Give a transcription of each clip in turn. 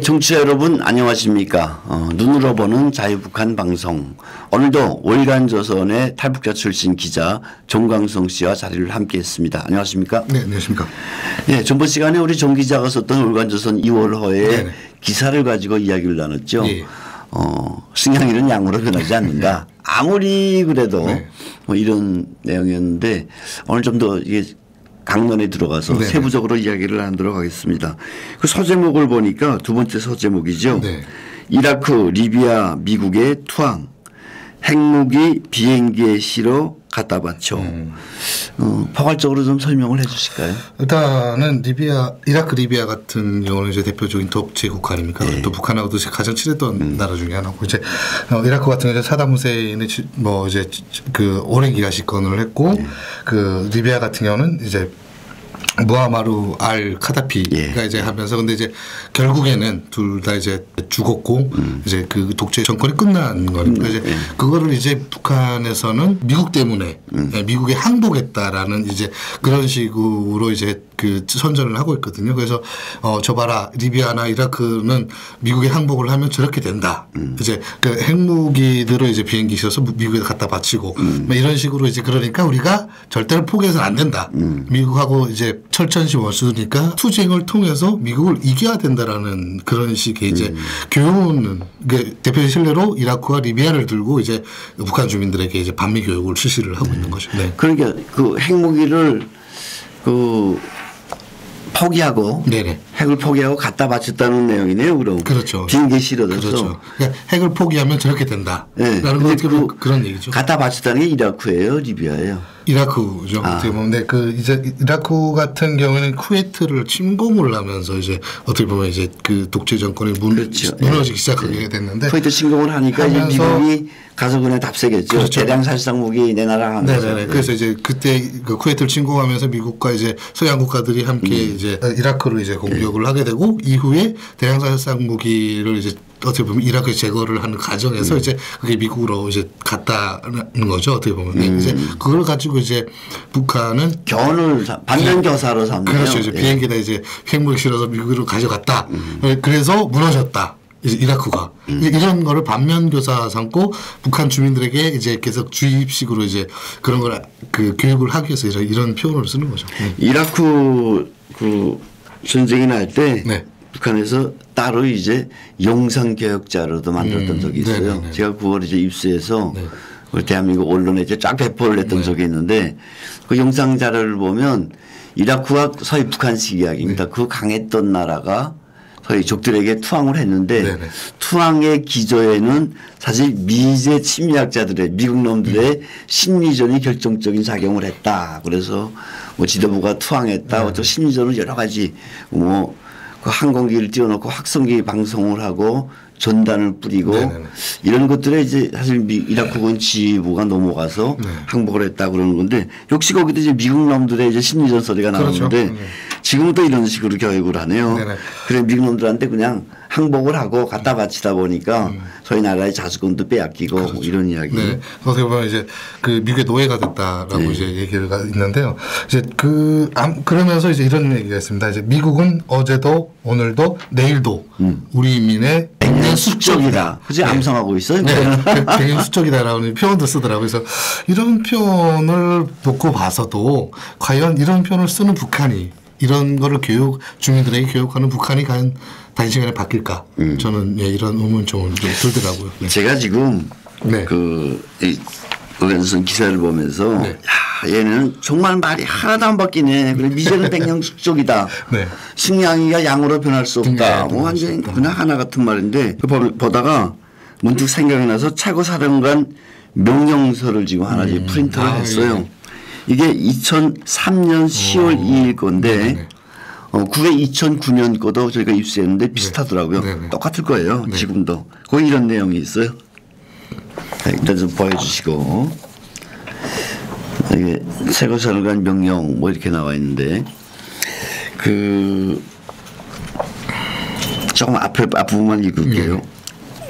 청취자 여러분 안녕하십니까. 눈으로 보는 자유북한 방송. 오늘도 월간조선의 탈북자 출신 기자 정광성 씨와 자리를 함께했습니다. 안녕하십니까. 네, 안녕하십니까. 네, 전번 시간에 우리 정 기자가 썼던 월간조선 2월호의 네네. 기사를 가지고 이야기를 나눴죠. 예. 승향이는 양으로 변하지 않는다. 아무리 그래도 네. 뭐 이런 내용이었는데 오늘 좀 더 이게 강론에 들어가서 네네. 세부적으로 이야기를 나누도록 하겠습니다. 그 서제목을 보니까 두 번째 서제목이죠. 네. 이라크, 리비아, 미국의 투항, 핵무기 비행기에 실어 갖다 바쳐. 포괄적으로 좀 설명을 해 주실까요? 일단은 이라크 리비아 같은 경우는 이제 대표적인 독재 국가 아닙니까? 네. 또 북한하고도 가장 친했던 나라 중에 하나고 이제 이라크 같은 경우는 사담 후세인이 뭐 이제 그 오랜 기간 집권을 했고 그 리비아 같은 경우는 이제 무아마르 알 카다피가 이제 하면서 근데 이제 결국에는 둘 다 이제 죽었고 이제 그 독재 정권이 끝난 거니까 이제 그거를 이제 북한에서는 미국 때문에 미국에 항복했다라는 이제 그런 식으로 이제 그 선전을 하고 있거든요. 그래서 저 봐라 리비아나 이라크는 미국에 항복을 하면 저렇게 된다. 이제 그 핵무기들을 이제 비행기 셔서 미국에 갖다 바치고 뭐 이런 식으로 이제 그러니까 우리가 절대로 포기해서는 안 된다. 미국하고 이제 철천시 원수니까 투쟁을 통해서 미국을 이겨야 된다라는 그런 식의 이제 교훈은 대표적 실례로 이라크와 리비아를 들고 이제 북한 주민들에게 이제 반미 교육을 실시를 하고 있는 거죠. 네. 그러니까 그 핵무기를 그 포기하고 네네. 핵을 포기하고 갖다 바쳤다는 내용이네요. 그럼 그렇죠. 비행기에 실어서 그렇죠. 그러니까 핵을 포기하면 저렇게 된다. 네. 라는 건 그런 얘기죠. 갖다 바쳤다는 게 이라크예요, 리비아예요. 이라크죠. 어떻게 보면 근데 그 이제 이라크 같은 경우에는 쿠웨이트를 침공을 하면서 이제 어떻게 보면 이제 그 독재 정권이 그렇죠. 무너지기 시작하게 됐는데 쿠웨이트 침공을 하니까 이제 미국이 가서 그냥 답세겠죠. 그렇죠. 대량 살상 무기 내놔라 하면서. 네네. 그래서 이제 그때 그 쿠웨이트를 침공하면서 미국과 이제 서양 국가들이 함께 이제 이라크를 이제 공격을 하게 되고 이후에 대량 살상 무기를 이제 어떻게 보면 이라크에 제거를 하는 과정에서 이제 그게 미국으로 이제 갔다는 거죠. 어떻게 보면 이제 그걸 가지고 이제 북한은 교훈을 반면 교사로 삼네요. 그렇죠. 이제 비행기에다 이제 핵무기 실어서 미국으로 가져갔다. 그래서 무너졌다. 이제 이라크가 이런 거를 반면 교사 삼고 북한 주민들에게 이제 계속 주입식으로 이제 그런 걸 그 교육을 하기 위해서 이런 표현을 쓰는 거죠. 이라크 그 전쟁이 날 때. 네. 북한에서 따로 이제 영상교역자로도 만들었던 적이 있어요. 네네네. 제가 9월 이제 입수해서 우리 대한민국 언론에 이제 쫙 배포를 했던 적이 있는데 그 영상 자료를 보면 이라크와 서해 북한식 이야기입니다. 그 강했던 나라가 서해 적들에게 투항을 했는데 투항의 기저에는 사실 미제 침략자들의 미국 놈들의 심리전이 결정적인 작용을 했다. 그래서 뭐 지도부가 투항했다. 또 심리전은 여러 가지 뭐 그 항공기를 띄워놓고 확성기 방송을 하고 전단을 뿌리고 이런 것들에 이제 사실 이라크군 지휘부가 넘어가서 항복을 했다 그러는 건데 역시 거기도 이제 미국 놈들의 이제 심리전 소리가 나오는데 그렇죠. 지금은 또 이런 식으로 교육을 하네요. 그래 미국 놈들한테 그냥 항복을 하고 갖다 바치다 보니까 저희 나라의 자주권도 빼앗기고 그렇죠. 이런 이야기. 네. 어떻게 보면 이제 그 미국의 노예가 됐다라고 이제 얘기가 있는데요. 이제 그러면서 이제 이런 얘기가 있습니다. 이제 미국은 어제도 오늘도 내일도 우리 인민의 백년 숙적이다. 그지 암송하고 있어요. 네. 백년 숙적이다라는 표현도 쓰더라고요. 그래서 이런 표현을 놓고 봐서도 과연 이런 표현을 쓰는 북한이 이런 거를 주민들에게 교육하는 북한이 과연 단시간에 바뀔까? 저는 이런 의문점을 좀 들더라고요. 네. 제가 지금 그 월간조선 기사를 보면서 야, 얘는 정말 말이 하나도 안 바뀌네. 그래 미제는 백년 숙적이다. 승냥이가 양으로 변할 수 없다. 뭐 완전히 그냥 하나 같은 말인데 보다가 문득 생각이 나서 차고 사령관 명령서를 지금 하나 프린트를 했어요. 이게 2003년 10월 2일 건데 그게 2009년 거도 저희가 입수했는데 비슷하더라고요. 똑같을 거예요. 지금도. 거기 이런 내용이 있어요. 일단 좀 보여주시고 이게 최고사령관 명령 뭐 이렇게 나와 있는데 그 조금 앞부분만 읽을게요.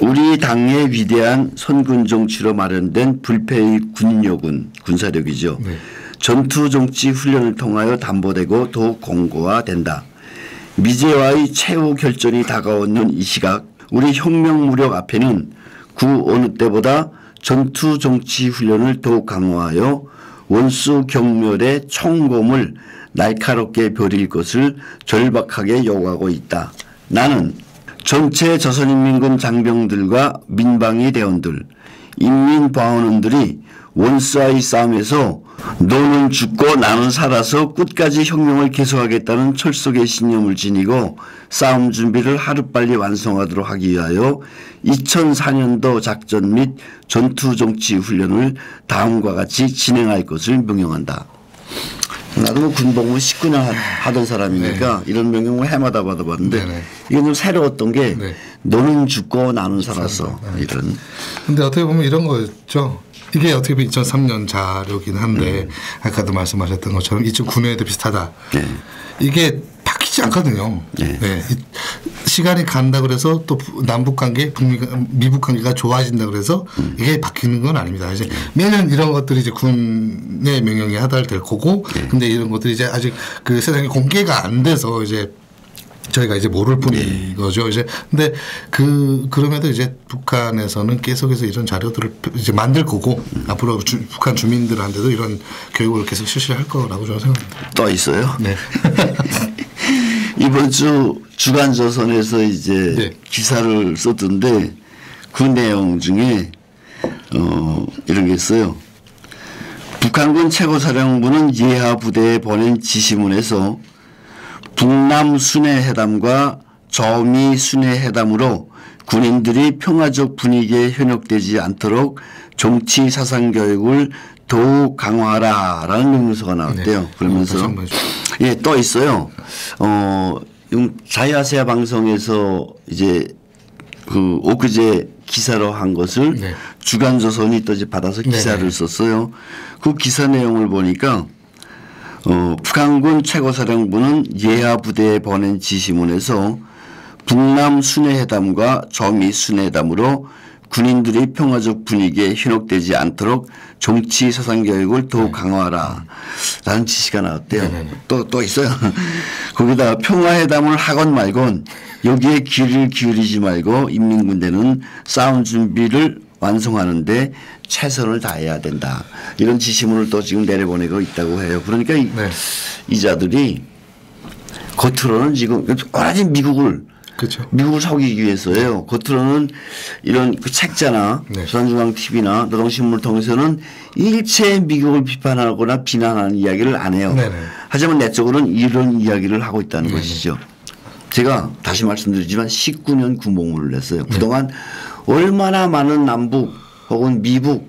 우리 당의 위대한 선군 정치로 마련된 불패의 군력은 군사력이죠. 전투 정치 훈련을 통하여 담보되고 더욱 공고화된다. 미제와의 최후 결전이 다가오는 이 시각 우리 혁명 무력 앞에는 그 어느 때보다 전투 정치 훈련을 더욱 강화하여 원수 경멸의 총검을 날카롭게 벼릴 것을 절박하게 요구하고 있다. 나는 전체 조선인민군 장병들과 민방위 대원들, 인민방언원들이 원수와의 싸움에서 너는 죽고 나는 살아서 끝까지 혁명을 계속하겠다는 철석의 신념을 지니고 싸움 준비를 하루빨리 완성하도록 하기 위하여 2004년도 작전 및 전투 정치 훈련을 다음과 같이 진행할 것을 명령한다. 나도 뭐 군복무 19년 하던 사람이니까 이런 명령을 해마다 받아봤는데 이게 좀 새로웠던 게 너는 죽고 나는 살았어. 이런. 근데 어떻게 보면 이런 거였죠. 이게 어떻게 보면 2003년 자료긴 한데 아까도 말씀하셨던 것처럼 2009년에도 비슷하다. 이게 바뀌지 않거든요. 시간이 간다 그래서 또 남북 관계, 미북 관계가 좋아진다 그래서 이게 바뀌는 건 아닙니다. 이제 매년 이런 것들이 이제 군의 명령에 하달될 거고, 근데 이런 것들이 이제 아직 그 세상에 공개가 안 돼서 이제 저희가 이제 모를 뿐인 거죠. 이제 근데 그럼에도 이제 북한에서는 계속해서 이런 자료들을 이제 만들 거고 앞으로 북한 주민들한테도 이런 교육을 계속 실시할 거라고 저는 생각합니다. 또 있어요? 네. 이번 주 주간조선에서 이제 기사를 썼던데 그 내용 중에 이런 게 있어요. 북한군 최고사령부는 예하 부대에 보낸 지시문에서 북남 순회 회담과 저미 순회 회담으로 군인들이 평화적 분위기에 현혹되지 않도록 정치 사상 교육을 더욱 강화하라라는 명령서가 나왔대요. 그러면서 또 있어요. 자유아시아 방송에서 이제 그 엊그제 기사로 한 것을 주간조선이 또 이제 받아서 기사를 썼어요. 그 기사 내용을 보니까 북한군 최고사령부는 예하 부대에 보낸 지시문에서 북남 순회회담과 저미 순회회담으로 군인들이 평화적 분위기에 현혹되지 않도록 정치 사상 교육을 더욱 강화하라 라는 지시가 나왔대요. 또 있어요. 거기다 평화회담을 하건 말건 여기에 귀를 기울이지 말고 인민군대는 싸움 준비를 완성하는데 최선을 다해야 된다. 이런 지시문을 또 지금 내려보내고 있다고 해요. 그러니까 이 자들이 겉으로는 지금 오라지 미국을 속이기 위해서예요. 겉으로는 이런 그 책자나 조선중앙 TV나 노동신문을 통해서는 일체 미국을 비판하거나 비난하는 이야기를 안 해요. 하지만 내적으로는 이런 이야기를 하고 있다는 것이죠. 제가 다시 말씀드리지만 19년 군복무를 냈어요. 그동안 얼마나 많은 남북 혹은 미북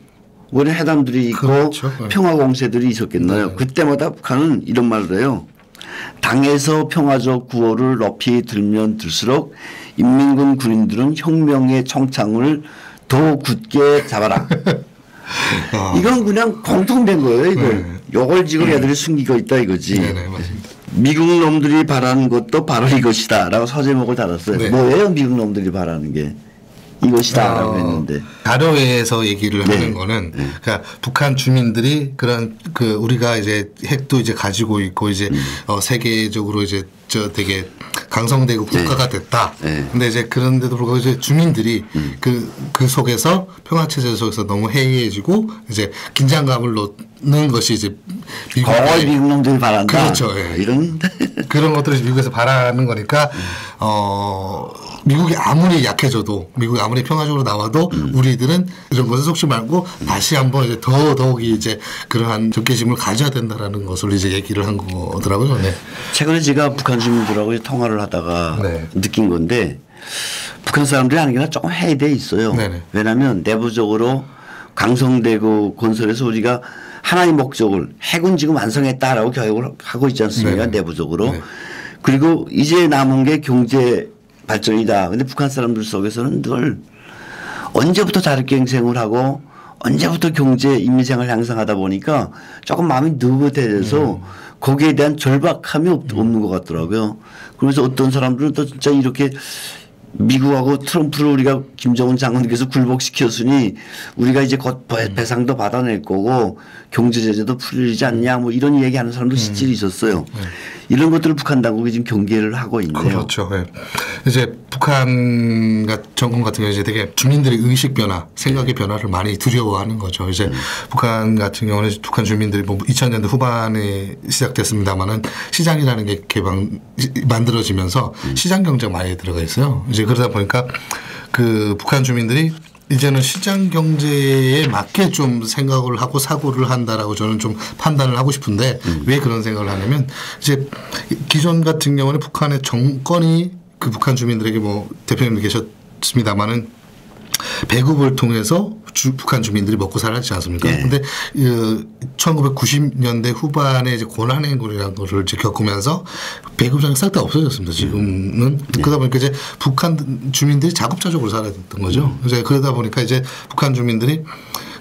이런 회담들이 있고 평화 공세들이 있었겠나요. 그때마다 북한은 이런 말을 해요. 당에서 평화적 구호를 높이 들면 들수록 인민군 군인들은 혁명의 청창을 더 굳게 잡아라. 이건 그냥 공통된 거예요. 이걸 지금 애들이 숨기고 있다 이거지. 미국 놈들이 바라는 것도 바로 이것이다 라고 서제목을 달았어요. 뭐예요 미국 놈들이 바라는 게. 이것이다 라고 했는데. 자료에서 얘기를 하는 거는 그러니까 북한 주민들이 그런 우리가 이제 핵도 이제 가지고 있고 이제 세계적으로 이제 되게 강성되고 국가가 됐다. 근데 이제 그런데도 불구하고 이제 주민들이 그 속에서 평화체제 속에서 너무 해이해지고 이제 긴장감을 놓는 것이 이제 미국 놈들이 바란다. 그렇죠. 이런 그런 것들을 미국에서 바라는 거니까 미국이 아무리 약해져도 미국이 아무리 평화적으로 나와도 우리들은 이런 것을 속지 말고 다시 한번 이제 더더욱이 이제 그러한 적개심을 가져야 된다라는 것을 이제 얘기를 한 거더라고요. 최근에 제가 북한 주민들하고 통화를 하다가 느낀 건데 북한 사람들이 아닌 게 조금 해이돼 있어요. 왜냐하면 내부적으로 강성되고 건설해서 우리가 하나의 목적을 핵은 지금 완성했다라고 교육을 하고 있지 않습니까? 내부적으로. 그리고 이제 남은 게 경제 발전이다. 근데 북한 사람들 속에서는 늘 언제부터 자력갱생을 하고 언제부터 경제 인민생활 향상하다 보니까 조금 마음이 느긋해져서 거기에 대한 절박함이 없는 것 같더라고요. 그래서 어떤 사람들은 또 진짜 이렇게 미국하고 트럼프를 우리가 김정은 장관께서 굴복시켰으니 우리가 이제 곧 배상도 받아낼 거고 경제 제재도 풀리지 않냐 뭐 이런 얘기하는 사람도 실질이 있었어요. 이런 것들을 북한 당국이 지금 경계를 하고 있네요. 그렇죠. 네. 이제 북한 정권 같은 경우에 이제 되게 주민들의 의식 변화, 생각의 변화를 많이 두려워하는 거죠. 이제 북한 같은 경우는 북한 주민들이 뭐 2000년대 후반에 시작됐습니다만은 시장이라는 게 만들어지면서 시장 경제가 많이 들어가 있어요. 이제 그러다 보니까 그 북한 주민들이 이제는 시장 경제에 맞게 좀 생각을 하고 사고를 한다라고 저는 좀 판단을 하고 싶은데 왜 그런 생각을 하냐면 이제 기존 같은 경우는 북한의 정권이 그 북한 주민들에게 뭐 대표님도 계셨습니다만은 배급을 통해서 북한 주민들이 먹고 살았지 않습니까? 그런데 1990년대 후반에 이제 고난행군이라는 거를 이제 겪으면서 배급장이 싹 다 없어졌습니다. 지금은 그러다 보니까 이제 북한 주민들이 자급자족으로 살아야 됐던 거죠. 이제 그러다 보니까 이제 북한 주민들이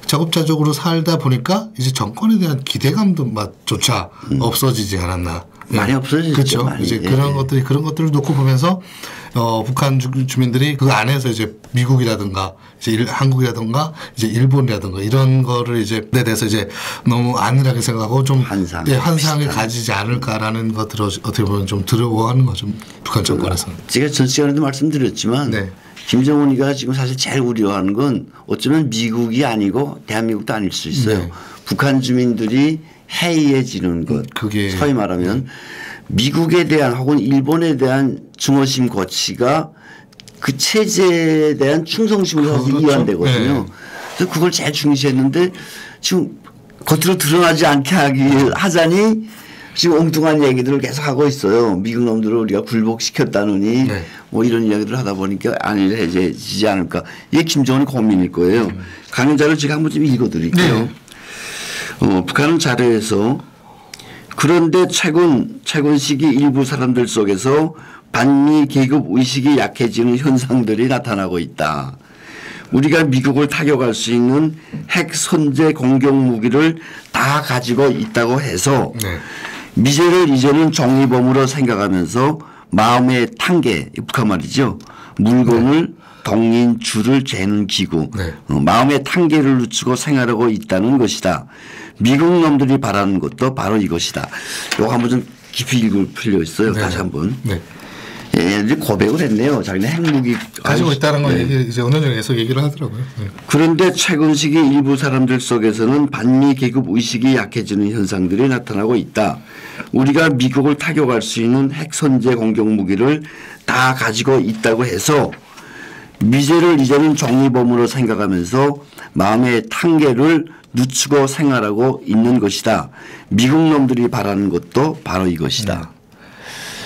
자급자족으로 살다 보니까 이제 정권에 대한 기대감도 조차 없어지지 않았나. 많이 없어졌죠. 그렇죠. 많이. 이제 그런 것들을 놓고 보면서 북한 주민들이 그 안에서 이제 미국이라든가 이제 한국이라든가 이제 일본이라든가 이런 거를 이제 내 대해서 이제 너무 안일하게 생각하고 좀 환상을 가지지 않을까라는 것들을 어떻게 보면 좀 두려워하는 거죠. 북한 정권에서는. 제가 전 시간에도 말씀드렸지만 네. 김정은이가 지금 사실 제일 우려하는 건 어쩌면 미국이 아니고 대한민국도 아닐 수 있어요. 네. 북한 주민들이 해이해지는 것. 그게 소위 말하면 미국에 대한 혹은 일본에 대한 증오심 고치가 그 체제에 대한 충성심으로 사실 이완되거든요. 네. 그래서 그걸 제일 중시했는데 지금 겉으로 드러나지 않게 하자니 지금 엉뚱한 얘기들을 계속 하고 있어요. 미국 놈들을 우리가 굴복시켰다느니 네. 뭐 이런 이야기들을 하다 보니까 안일해지지 않을까. 이게 김정은의 고민일 거예요. 강연자를 제가 한번 좀 읽어드릴게요. 네. 북한은 자료에서 그런데 최근 시기 일부 사람들 속에서 반미 계급 의식이 약해지는 현상들이 나타나고 있다. 우리가 미국을 타격할 수 있는 핵 선제 공격 무기를 다 가지고 있다고 해서 미제를 이제는 정의범으로 생각하면서 마음의 tan계, 북한 말이죠. 물건을 동인 줄을 재는 기구, 마음의 tan계를 늦추고 생활하고 있다는 것이다. 미국 놈들이 바라는 것도 바로 이것이다. 이거 한번 좀 깊이 읽을 필요 있어요. 다시 한번. 얘네들이 고백을 했네요. 자기네 핵무기 가지고 있다는 걸 이제 은연중에 계속 얘기를 하더라고요. 그런데 최근 시기 일부 사람들 속에서는 반미 계급 의식이 약해지는 현상들이 나타나고 있다. 우리가 미국을 타격할 수 있는 핵 선제 공격 무기를 다 가지고 있다고 해서 미제를 이제는 정의범으로 생각하면서 마음의 tan계를 늦추고 생활하고 있는 것이다. 미국 놈들이 바라는 것도 바로 이것이다.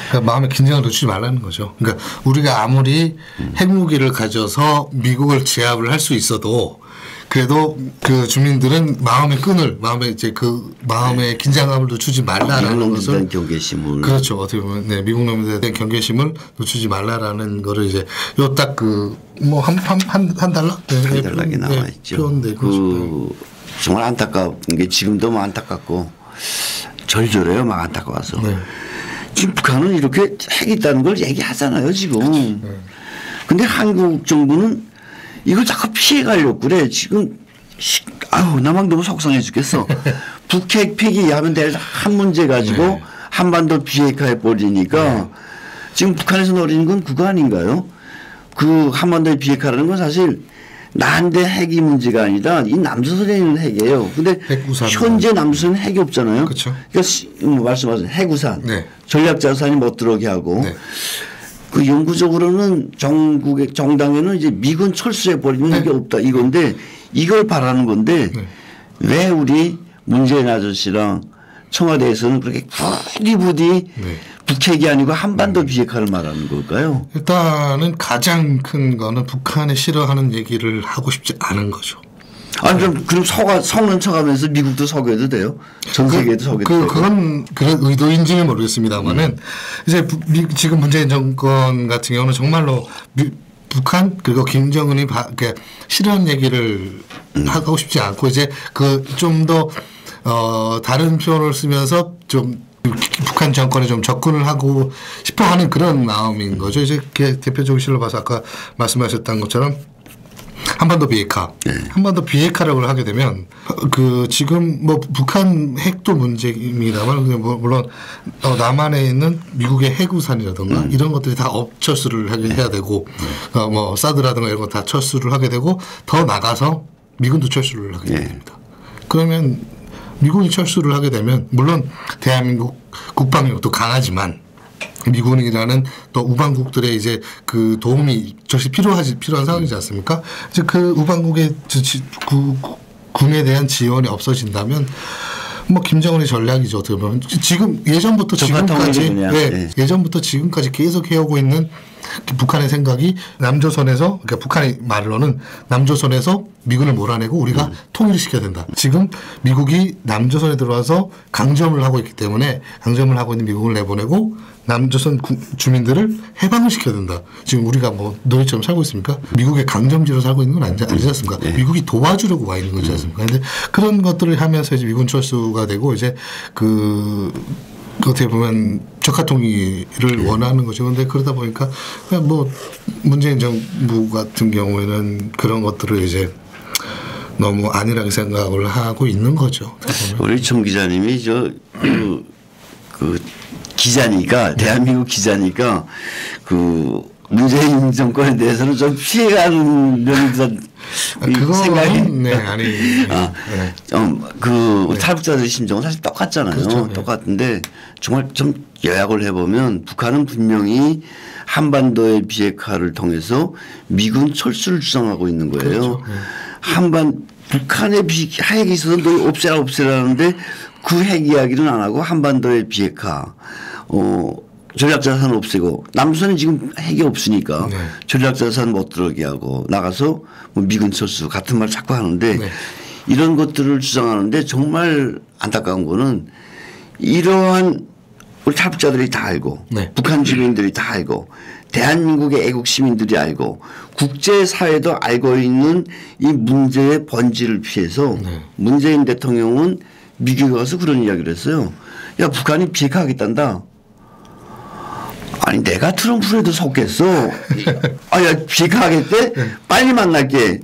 그러니까 마음의 긴장을 늦추지 말라는 거죠. 그러니까 우리가 아무리 핵무기를 가져서 미국을 제압을 할 수 있어도 그래도 그 주민들은 마음의 끈을 마음의 긴장감을 늦추지 말라라는 것을 대한 경계심을 그렇죠. 어떻게 보면 미국 놈들에 대한 경계심을 늦추지 말라라는 거를 이제 요 딱 그 뭐 한 달러? 한 달러게 나와 있죠. 정말 안타까운 게 지금도 뭐 안타깝고 절절해요. 막 안타까워서. 지금 북한은 이렇게 핵이 있다는 걸 얘기하잖아요. 지금. 근데 한국 정부는 이걸 자꾸 피해가려고 그래. 지금 나만 너무 속상해 죽겠어. 북핵 폐기하면 될 한 문제 가지고 한반도 비핵화해 버리니까 지금 북한에서 노리는 건 그거 아닌가요? 그 한반도의 비핵화라는 건 사실 나한테 핵이 문제가 아니라 이 남조선에 있는 핵이에요. 근데 현재 남조선은 핵이 없잖아요. 그렇죠. 그러니까 말씀하신 핵우산, 전략자산이 못 들어오게 하고 그 영구적으로는 전국의 정당에는 이제 미군 철수해 버리는 핵이 없다 이건데 이걸 바라는 건데 왜 우리 문재인 아저씨랑 청와대에서는 그렇게 부디 북핵이 아니고 한반도 비핵화를 말하는 걸까요? 일단은 가장 큰 거는 북한이 싫어하는 얘기를 하고 싶지 않은 거죠. 아니 그럼 속는 척하면서 미국도 속여도 돼요? 전 세계도 속여도 돼요? 그건 그런 의도인지는 모르겠습니다만은 이제 지금 문재인 정권 같은 경우는 정말로 북한 그리고 김정은이 싫어하는 얘기를 하고 싶지 않고 이제 그 좀 더 다른 표현을 쓰면서 좀 북한 정권에 좀 접근을 하고 싶어 하는 그런 마음인 거죠. 이제 대표적으로 실로 봐서 아까 말씀하셨던 것처럼 한반도 비핵화. 한반도 비핵화라고 하게 되면 그 지금 뭐 북한 핵도 문제입니다만 물론 남한에 있는 미국의 해구산이라든가 이런 것들이 다 철수를 해야 되고 뭐 사드라든가 이런 거 다 철수를 하게 되고 더 나가서 미군도 철수를 하게 됩니다. 그러면 미군이 철수를 하게 되면 물론 대한민국 국방력도 강하지만 미군이라는 또 우방국들의 이제 그 도움이 절시 필요한 상황이지 않습니까? 이제 그 우방국의 군에 대한 지원이 없어진다면 뭐 김정은의 전략이죠. 어떻게 보면 지금 예전부터 지금까지 예전부터 지금까지 계속 해오고 있는 북한의 생각이 남조선에서 그러니까 북한의 말로는 남조선에서 미군을 몰아내고 우리가 통일을 시켜야 된다. 지금 미국이 남조선에 들어와서 강점을 하고 있기 때문에 강점을 하고 있는 미국을 내보내고 남조선 주민들을 해방을 시켜야 된다. 지금 우리가 뭐 노예처럼 살고 있습니까? 미국의 강점지로 살고 있는 건 아니지 않습니까? 미국이 도와주려고 와 있는 거지 않습니까? 그런데 그런 것들을 하면서 이제 미군 철수가 되고 이제 어떻게 보면 적화 통일을 원하는 거죠. 그런데 그러다 보니까 그냥 뭐 문재인 정부 같은 경우에는 그런 것들을 이제 너무 안일하게 생각을 하고 있는 거죠. 우리 정 기자님이 그 기자니까 대한민국 기자니까 그 문재인 정권에 대해서는 좀 피해가는 면이 생각이 그 탈북자들의 심정은 사실 똑같잖아요. 그렇죠. 똑같은데 정말 좀 요약을 해보면 북한은 분명히 한반도의 비핵화를 통해서 미군 철수를 주장하고 있는 거예요. 그렇죠. 북한의 핵이 있어서 너 없애라는데 그 핵 이야기는 안 하고 한반도의 비핵화 전략자산 없애고 남조선은 지금 핵이 없으니까 전략자산 못 들어오게 하고 나가서 뭐 미군 철수 같은 말 자꾸 하는데 이런 것들을 주장하는데 정말 안타까운 거는 이러한 우리 탈북자들이 다 알고 북한 주민들이 다 알고 대한민국의 애국 시민들이 알고 국제사회도 알고 있는 이 문제의 번지를 피해서 문재인 대통령은 미국에 가서 그런 이야기를 했어요. 야 북한이 비핵화하겠단다. 아니 내가 트럼프에도 속겠어. 야 비핵화하겠대? 빨리 만날게.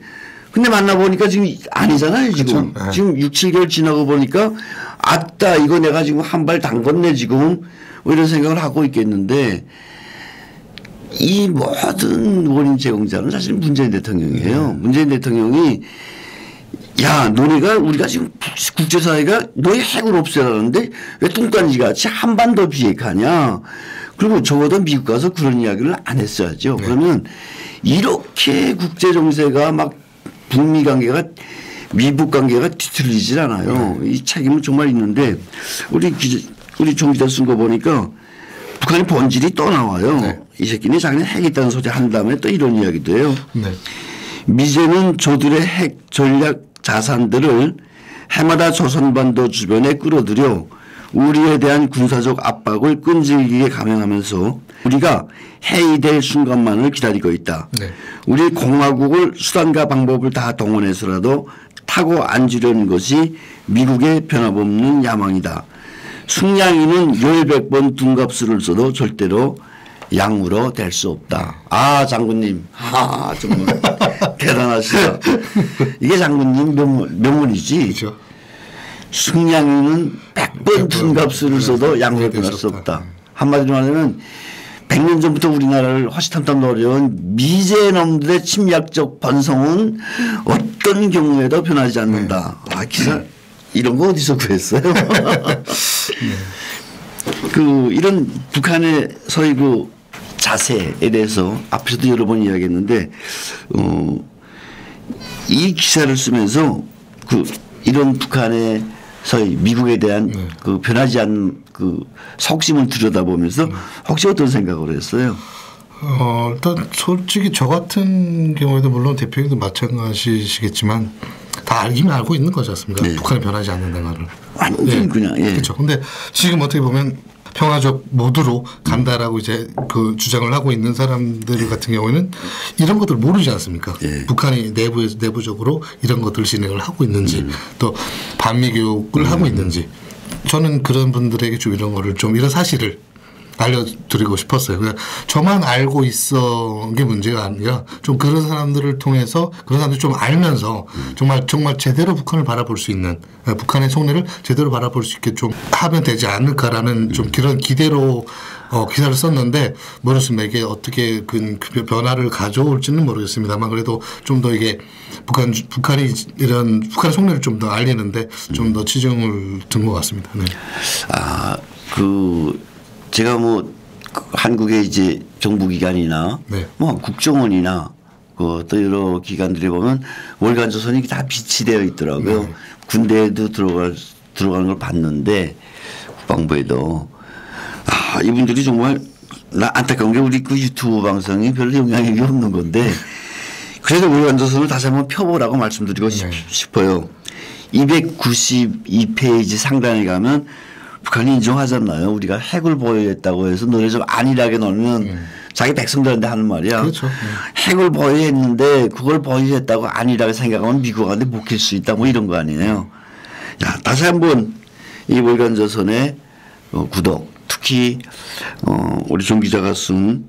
근데 만나보니까 지금 아니잖아요 지금. 그렇죠. 지금 6, 7개월 지나고 보니까 아따 이거 내가 지금 한 발 담궜네 지금 뭐 이런 생각을 하고 있겠는데 이 모든 원인 제공자는 사실 문재인 대통령이에요. 문재인 대통령이 야 너네가 우리가 지금 국제사회가 너희 핵을 없애라는데 왜 뚱딴지 같이 한반도 비핵화냐. 그리고 적어도 미국 가서 그런 이야기를 안 했어야죠. 그러면 이렇게 국제 정세가 막 북미 관계가 미북 관계가 뒤틀리질 않아요. 이 책임은 정말 있는데 우리 정 기자 쓴 거 보니까 북한의 본질이 또 나와요. 이 새끼는 자기는 핵 있다는 소리 한 다음에 또 이런 이야기도 해요. 미제는 저들의 핵 전략 자산들을 해마다 조선반도 주변에 끌어들여 우리에 대한 군사적 압박을 끈질기게 감행하면서 우리가 해이될 순간만을 기다리고 있다. 우리 공화국을 수단과 방법을 다 동원해서라도 타고 앉으려는 것이 미국의 변함없는 야망이다. 승냥이는 열백 번 둔갑수를 써도 절대로 양으로 될 수 없다. 아 장군님 정말 대단하시다. 이게 장군님 명언이지. 그렇죠. 승냥이는 100번 둔갑수를 써도 양으로 변할 수 없다. 한마디로 말하면 100년 전부터 우리나라를 허시탐탐 노려온 미제놈들의 침략적 번성은 어떤 경우에도 변하지 않는다. 아 기사 이런 거 어디서 구했어요? 이런 북한의 소위 그 자세에 대해서 앞에서도 여러 번 이야기했는데 이 기사를 쓰면서 이런 북한의 소위 미국에 대한 그 변하지 않는 그 속심을 들여다보면서 혹시 어떤 생각을 했어요? 일단 솔직히 저 같은 경우에도 물론 대표님도 마찬가지시겠지만 다 알기는 알고 있는 거지 않습니까? 북한이 변하지 않는다는 걸. 완전 그냥. 그렇죠. 근데 지금 어떻게 보면 평화적 모드로 간다라고 이제 그 주장을 하고 있는 사람들 같은 경우에는 이런 것들을 모르지 않습니까? 북한이 내부적으로 이런 것들을 진행을 하고 있는지 또 반미 교육을 하고 있는지 저는 그런 분들에게 좀 이런 거를 좀 이런 사실을 알려드리고 싶었어요. 그냥 저만 알고 있어 게 문제가 아니라 좀 그런 사람들을 통해서 그런 사람들 좀 알면서 정말 제대로 북한을 바라볼 수 있는 북한의 속내를 제대로 바라볼 수 있게 좀 하면 되지 않을까라는 좀 그런 기대로 기사를 썼는데 모르겠습니다. 이게 어떻게 그 변화를 가져올지는 모르겠습니다만 그래도 좀 더 이게 북한이 이런 북한의 속내를 좀 더 알리는데 좀 더 치중을 둔 것 같습니다. 네. 제가 뭐 한국의 이제 정부기관이나 네. 뭐 국정원이나 또 여러 기관들이 보면 월간조선이 다 비치되어 있더라고요. 네. 군대에도 들어가는 걸 봤는데 국방부에도 이분들이 정말 나 안타까운 게 우리 그 유튜브 방송이 별로 영향력이 없는 건데 그래도 월간조선을 다시 한번 펴보라고 말씀드리고 싶어요. 292페이지 상단에 가면 북한이 인정하잖아요. 우리가 핵을 보유했다고 해서 너네 좀 안일하게 놀면 자기 백성들한테 하는 말이야. 그렇죠. 핵을 보유했는데 그걸 보유했다고 안일하게 생각하면 미국한테 먹힐 수 있다 뭐 이런 거 아니에요. 자, 다시 한번 이 월간조선의 구독 특히 우리 종 기자가 쓴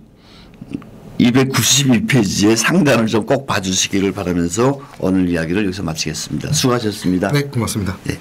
291페이지의 상단을 좀 꼭 봐주시기를 바라면서 오늘 이야기를 여기서 마치겠습니다. 수고하셨습니다. 네, 고맙습니다. 네.